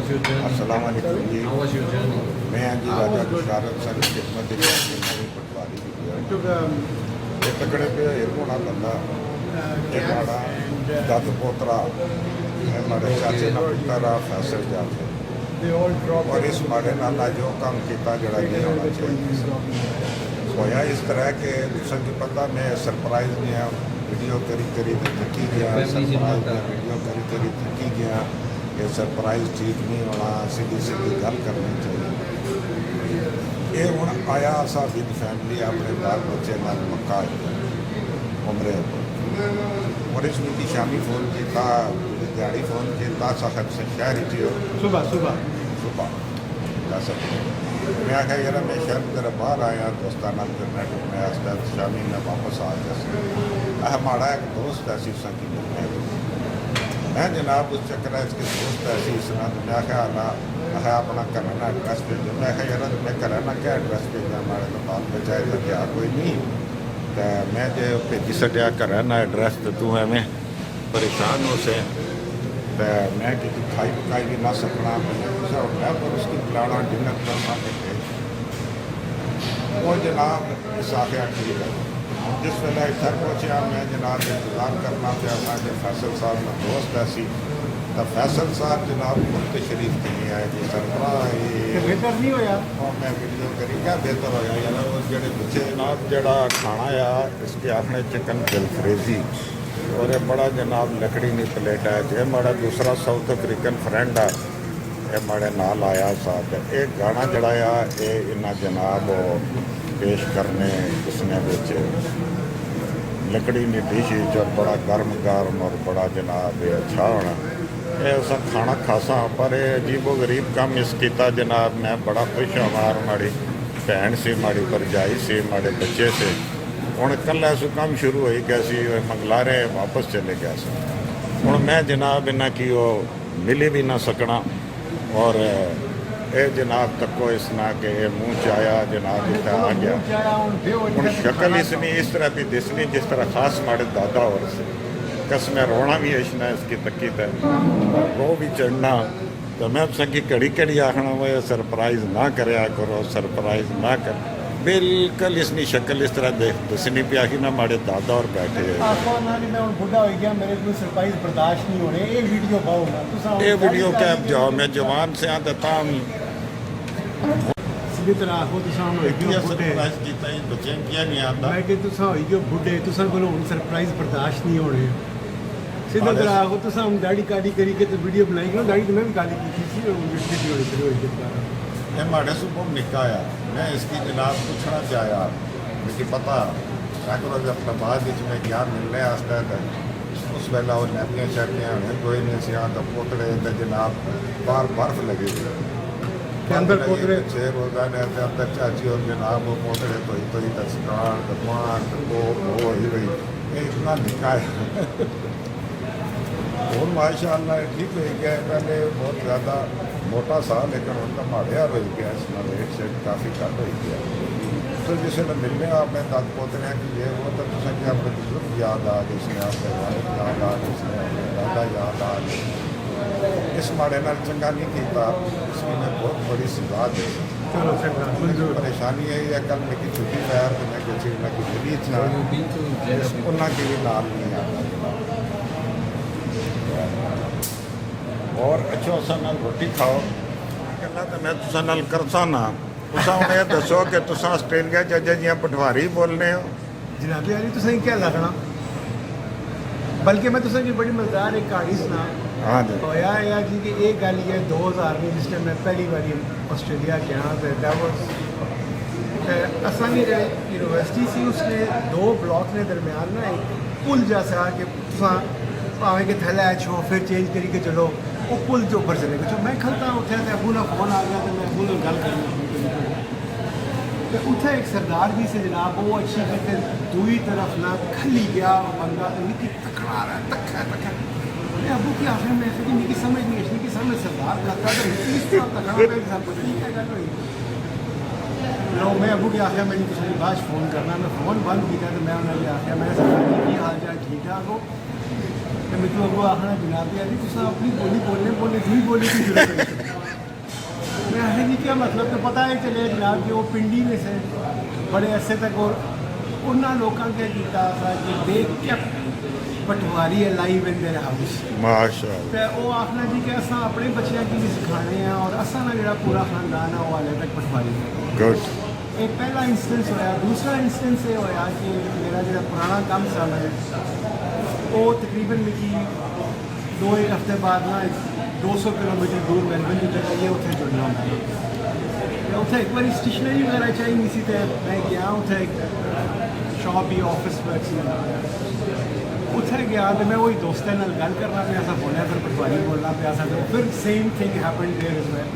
was your journey? अस्सलाम वालेकुम जी। How was your journey? मैं जी राजा गुशारत सर खिदमत नवी पटवारी ये तकड़े पे होना बंदा एक माड़ा दद पोतरा हमारे चाचे का पुत्र फैसल जाते और इस माड़े नाल जो काम किया जड़ा नहीं होना चाहिए होया इस तरह के तुम की पता मैं सरप्राइज नहीं है वीडियो करी करी तो थकी गया सरप्राइज में वीडियो करी करी थकी गया ये सरप्राइज ठीक नहीं होना सीधी सीधी गल करनी चाहिए ये हूँ आया असा विद फैमिली अपने बाल बच्चे नाल मक्का उमरे और इस मिट्टी शामी फोन किया दिहाड़ी फोन किया साहब से शहर ही सुबह सुबह सुबह दस मैं आखिया यार मैं शहर तेरा बाहर आया दोस्ताना करना मैं शामी में वापस आ गया हमारा एक दोस्त ऐसी संगी मैं जनाब उस चक्कर इसके दोस्त ऐसी सुना तो मैं आखिया ना आखिया अपना कराना एड्रैस भेजो मैं आखिया यार मैं कराना क्या एड्रैस भेजना हमारे तो बाल बचाए तो क्या कोई नहीं तो मैं जो भेजी सटिया कराना एड्रैस तो तू एवं परेशान हो से तो मैं कि खाई पकाई भी ना सकना मैं पर उसकी बुलाना डिनर करना वो जनाब इस आखिया ठीक है जिस वेले इतना पहुँचा मैं जनाब इंतजार करना पाया मैं फैसल साहब का दोस्त ऐसी तो फैसल साहब जनाब खुद तशरीफ नहीं आए जी सरबराह बेहतर नहीं होया और मैं वीडियो करी क्या बेहतर होया यार वो जेडे पिछे जनाब जड़ा खाना आ इसके आपने चिकन जलफ्रेजी और ये बड़ा जनाब लकड़ी नहीं प्लेट है ये हमारा दूसरा साउथ अफ्रीकन फ्रेंड है ये हमारे नाल आया साथ एक गाना जड़ाया ये इन्ना जनाब पेश करने उसने बेचे लकड़ी ने डिश और बड़ा गर्म गर्म और बड़ा जनाब अच्छा होना ये सब खाना खासा पर अजीबो गरीब काम इस किया जनाब मैं बड़ा खुश हमार माड़ी भैन से माड़ी भरजाई से माड़े बच्चे से हूँ कल ऐसा काम शुरू हो गया सी मंगलारे वापस चले गया हूँ मैं जनाब इन्ना की वो मिली भी ना सकना और ये जनाब तको इस ना के मुँह च आया जनाब इतना आ गया हूँ शक्ल इसने इस तरह की दिसनी जिस तरह खास माड़े दादा और से कसमें रोना भी इसना इसकी तकी है रो भी चढ़ना तो मैं संगी कड़ी कड़ी आखना वो सरप्राइज ना करया करो सरप्राइज ना कर बिल्कुल इसकी शक्ल इस तरह दसनी पिया कि ना माड़े दादा और बैठे मैं बुढ़ा हो गया मेरे को सरप्राइज बर्दाश्त नहीं होने ये वीडियो पाऊंगा ये वीडियो कैब जाओ मैं जवान से आता ताम सीधी तरह आखो सरप्राइज किया बच्चे किया नहीं आता मैं कि तुसा होई गयो बुढ़े तुसा कोलो हुन सरप्राइज बर्दाश्त नहीं होने सीधी तरह आखो तुसा हम दाढ़ी काली करी के तो वीडियो बनाई ना दाढ़ी तो मैं भी काली की थी और वीडियो होई थी ये माड़े से बहुत निका आया मैं इसकी जनाब पूछना चाहा मुझे पता मैं करो जब अपना बाद में क्या मिलने आस्ता है उस वेला वो नैपियाँ शैपियाँ हमें कोई नहीं सी तो पोतड़े तो जनाब बाहर बर्फ लगी अंदर पोतड़े 6 रोजाना अंदर चाची और जनाब वो पोतड़े तो दस्तान दमान वो ही रही ये इतना निका है और माशाअल्लाह ठीक हो गया पहले बहुत ज़्यादा मोटा सा लेकिन उनका माड़िया हो गया इसमें वेट सेट काफ़ी कट हो गया तो जिस ने मिलने आपने दद पोतने कि ये वो तो क्या अपने बुजुर्ग याद आ गए इसने आपने वालिद याद आ गए इसने अपने दादा याद आ गए इस माड़े नाल चंगा नहीं किया इसकी मैं बहुत बड़ी सजा दे परेशानी है या कल मेरी छुट्टी पैर तो मैं किसी ना कि मिली इतना उन्होंने की भी नाल नहीं आता और अच्छा उस रोटी खाओ गल्लां तो मैं तुसां नाल करसा ना तुसां हुण ये दसो कि तुसां आस्ट्रेलिया च जियां पटवारी बोलने हो जनाबी यारी तुसें क्या लगना बल्कि मैं तुसें बड़ी मजेदार एक कहानी सुना हाँ जी होया है जी कि एक गल है 2000 में जिस टाइम मैं पहली बार आस्ट्रेलिया गया तो असानी यूनिवर्सिटी सी उसने 2 ब्लॉक के दरम्यान ना एक पुल जैसा कि भावें कि थैला छो फिर चेंज करी के चलो वो पुल जो ऊपर चले गए मैं खलता उठा तो अबू ना फोन आ गया तो मैं अबू ने गल करनी तो उठे एक सरदार भी से जनाब वो अच्छी करके दूसरी तरफ ना खली गया बंदा निकी तकड़ा रहा तक्का मैं अबू की आखिर में ऐसे कि निकी समझ नहीं इसकी समझ सरदार खाता तो इस तरह तकड़ा मैं सब कुछ नहीं क्या गल हुई लो मैं अबू की आखिर मैंने किसी बाद फ़ोन करना मैं फ़ोन बंद किया तो मैं उन्होंने आखिया मैं सरदार की हाल चाल ठीक ठाक हो तो मैं तो अबू आखना जनाब यार तुम अपनी बोली बोलने बोले भी बोली की जरूरत है है जी क्या मतलब तो पता है चले जनाब कि वो पिंडी में से बड़े अरसे तक और उन्होंने लोगों के किया कि देख के पटवारी है लाइव इन देयर हाउस माशाअल्लाह। तो वो आखना जी कि असा अपने बच्चों की भी सिखाने हैं और असा ना जो पूरा खानदान है वो हाले तक पटवारी है। गुड। एक पहला इंस्टेंस होया। दूसरा इंस्टेंस ये होया कि मेरा जो पुराना काम सा है वो तकरीबन मिगी 2-1 हफ्ते बाद ना 200 किलोमीटर दूर मेलबर्न की जगह ये उत्थे जुड़ना होंदा। उत्थे एक बार स्टेशनरी वगैरह चाहिए सी तो मैं गया उत्थे एक शॉप ही ऑफिस वर्क सी उत्थे गया तो मैं वही दोस्तों नाल गल करना पिया सा बोलिया फिर पटवारी बोलना पिया सा तो फिर same thing happened there is well.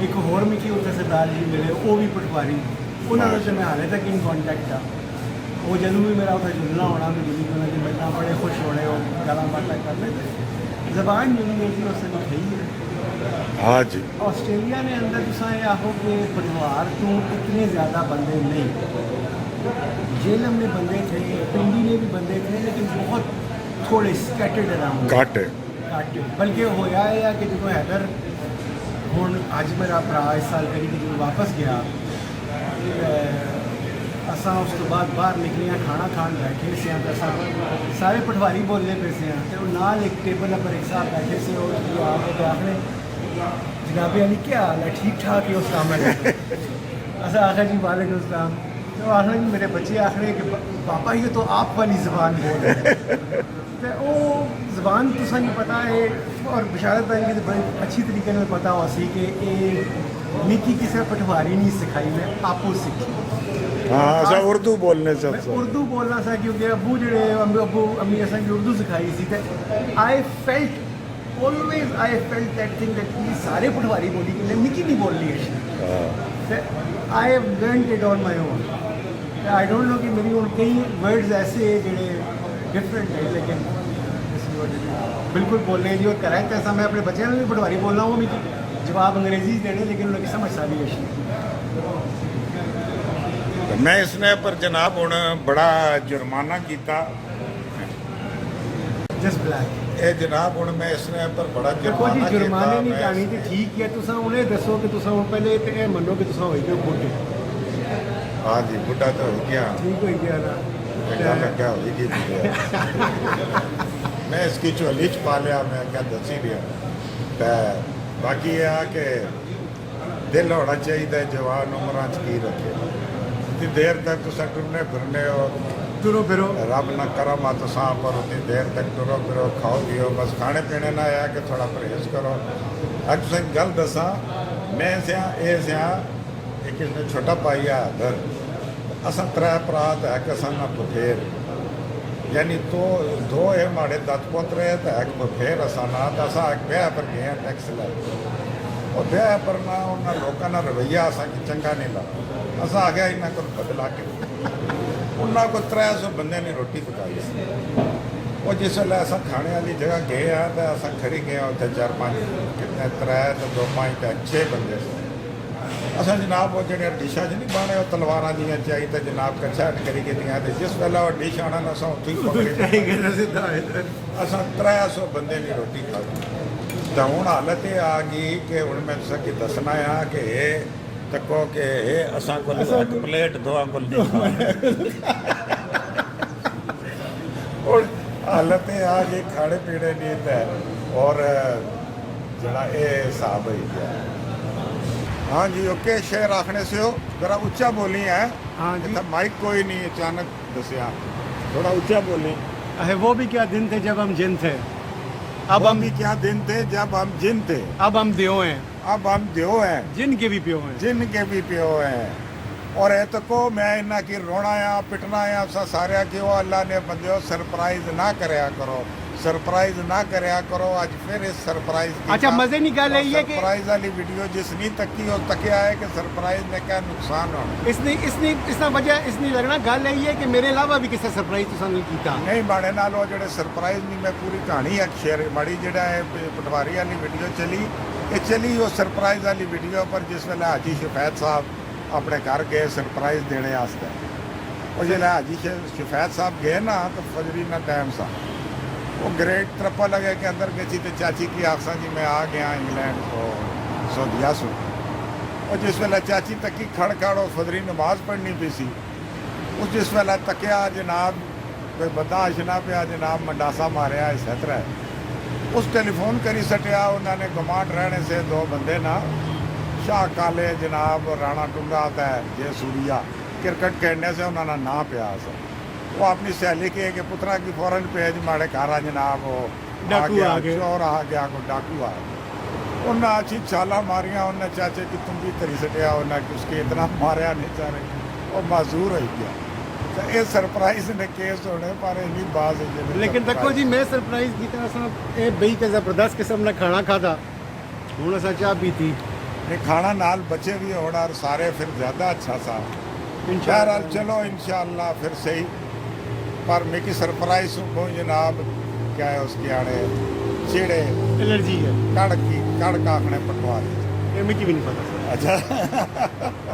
एक होर मिकी उत्थे सरदार जी मिले वो भी पटवारी उन्होंने तो मैं हाले तक इन कॉन्टैक्ट था। वो जदों भी मेरा उत्थे जुलना होना मैं जुली उन्होंने कि मिलना बड़े खुश होने और गल्लां बातां करने जबान जुली थी उससे लिखाई है। हाँ जी। ऑस्ट्रेलिया ने अंदर तुसा ये आखो कि परिवार तो इतने ज़्यादा बंदे नहीं। जेलम में बंदे थे, पिंडी में भी बंदे थे, लेकिन बहुत थोड़े स्कैटर्ड अराउंड घट घट। बल्कि होया है कि जो हैदर हुण अज मेरा भरा इस साल करी कि जो वापस गया असा उस तो बाद बाहर निकलिया खाना खान बैठे से असा सारे पटवारी बोलने पे से तो नाल एक टेबल पर एक साथ बैठे से और आके आखने जनाबे अली क्या हाल है ठीक ठाक ही उस काम में असा आखिर जी वालेकुम अस्सलाम तो आखिर जी मेरे बच्चे आखिर कि पापा ये तो आप वाली ज़बान बोल रहे हैं तो वो ज़बान तो नहीं पता है और बिशारत भाई की बड़ी अच्छी तरीके में पता हो सी कि मिकी किसी पटवारी नहीं सिखाई मैं आपको सीखी। हाँ असा उर्दू बोलने से मैं उर्दू बोलना सा क्योंकि अबू जड़े अबू अम्मी असा की उर्दू सिखाई सी ते I felt always I felt that thing that ये सारे पटवारी बोली कि मिकी नहीं बोलनी है। I have learned it on my own. I don't know कि मेरी और कई वर्ड्स ऐसे जड़े डिफरेंट है लेकिन बिल्कुल बोलने जी और करेक्ट ऐसा मैं अपने बच्चों में भी पटवारी बोलना हूँ मिकी जवाब अंग्रेजी देने लेकिन उन्हें समझ सा भी तो मैं इसने पर जनाब हूँ बड़ा जुर्माना किया जस्ट ब्लैक ये जनाब हूँ मैं इसने पर बड़ा देखो जी जुर्माने की मैं कहानी तो ठीक है तुसा उन्हें दसो कि तुसा हुण पहले तो ये मनो कि तुसा होई गए बुढ़े हाँ जी बुढ़ा तो हो गया ठीक हो गया ना गल क्या होगी मैं इसकी झोली च पा लिया मैं क्या दसी दिया तो बाकी ये आ कि दिल होना चाहिए जवान उम्र च की रखे उतनी देर तक तुस टुरने फिरने हो तुरो फिरो रब न करम आ तुसा पर उतनी देर तक टुरो फिरो खाओ पियो बस खाने पीने ना आया कि थोड़ा परहेज करो। अज तुसें गल दसा मैं सिया ये सिया एक इसने छोटा भाई है इधर असा त्रै भरा तो है कि असा ना बफेर यानी तो दो ये माड़े दत्त पोतरे तो एक बफेर असा ना तो असा एक ब्याह पर गए टैक्स लै और ब्याह पर ना उन्होंने लोगों का रवैया असा कि चंगा नहीं लगा असा आ गया इन्होंने को बदला के उन्होंने को 300 बंदे ने रोटी पकाई और जिस वे असा खाने वाली जगह गए हैं तो असा खड़ी गए उत्थे 4-5 कितने 3 तो 2-5 तो 6 बंदे असा जनाब वो जो डिशा च नहीं बने तलवारा दियाँ चाहिए तो जनाब कच्छा करी गई जिस वेला वो डिश आना ना असा उत्थे असा 300 बंदे ने रोटी खाई तो हूँ हालत ये आ गई कि हूँ मैं तुसा की दसना आ कि तको कि असा को एक प्लेट दो को और हालत ये आ गई खाने पीने नहीं तो और जरा ये हिसाब हो गया। हाँ जी ओके शेर आखने से हो जरा ऊंचा बोली है। हाँ जी माइक कोई नहीं अचानक दसिया थोड़ा ऊंचा बोली। अरे वो भी क्या दिन थे जब हम जिन थे अब हम भी क्या दिन थे जब हम जिन थे अब हम देव हैं अब हम देव हैं जिन के भी प्यो हैं जिन के भी प्यो हैं और ये तो को मैं इन्ना की रोना आ पिटना आ सारे क्यों अल्लाह ने बंदे सरप्राइज ना करया करो सरप्राइज ना करया करो आज फिर इस सरप्राइज की अच्छा मजे नहीं गल है कि सरप्राइज वाली वीडियो जिसने तकी और तकिया है कि सरप्राइज में क्या नुकसान हो इसने वजह इसने लगना गल है कि मेरे अलावा भी किसी सरप्राइज तुसा नहीं कीता नहीं बाड़े नाल वो जेडे सरप्राइज नहीं मैं पूरी कहानी एक शेयर माड़ी जेड़ा है पटवारी वाली वीडियो चली ये चली वो सरप्राइज वाली वीडियो पर जिस वेले हाजी शफैत साहब अपने घर गए सरप्राइज देने वास्ते और जो हाजी शफैत साहब गए ना तो फजरी ना टाइम सा वो ग्रेट तरप्पा लगे के अंदर गई थी तो चाची की आखसा जी मैं आ गया इंग्लैंड को सऊदिया सु और जिस वेला चाची तकी खड़ खड़ और फजरी नमाज पढ़नी पी सी उस जिस वेला तकिया जनाब कोई बंदा अशना पिया जनाब मंडासा मारिया इस तरह उस टेलीफोन करी सटिया उन्होंने गमांड रहने से दो बंदे ना शाह काले जनाब राणा टुंगा आता है जे सूरिया क्रिकेट खेलने से उन्होंने ना पिया सर वो अपनी सहेली के कि पुत्रा की फौरन पेज माड़े कारा जनाब वो डाकू आ गए। चोर आ गया को डाकू आ गया उन्हें अच्छी छाला मारिया उन्हें चाचे की तुम भी करी सटिया उन्हें उसके इतना मारिया नहीं चाहे और माजूर हो गया तो ये सरप्राइज ने केस होने पर इन्नी बात है लेकिन देखो जी मैं सरप्राइज की तरह से ये बई के जबरदस्त किस्म ने खाना खाता हूँ असा चाह पीती ये खाना नाल बचे भी होना और सारे फिर ज़्यादा अच्छा सा बहरहाल चलो इंशाल्लाह फिर सही पर मेरी सरप्राइज को जनाब क्या है उसके आने चिड़े एलर्जी है कड़ की कड़ काखने पटवा दी ये मुझे भी नहीं पता सर अच्छा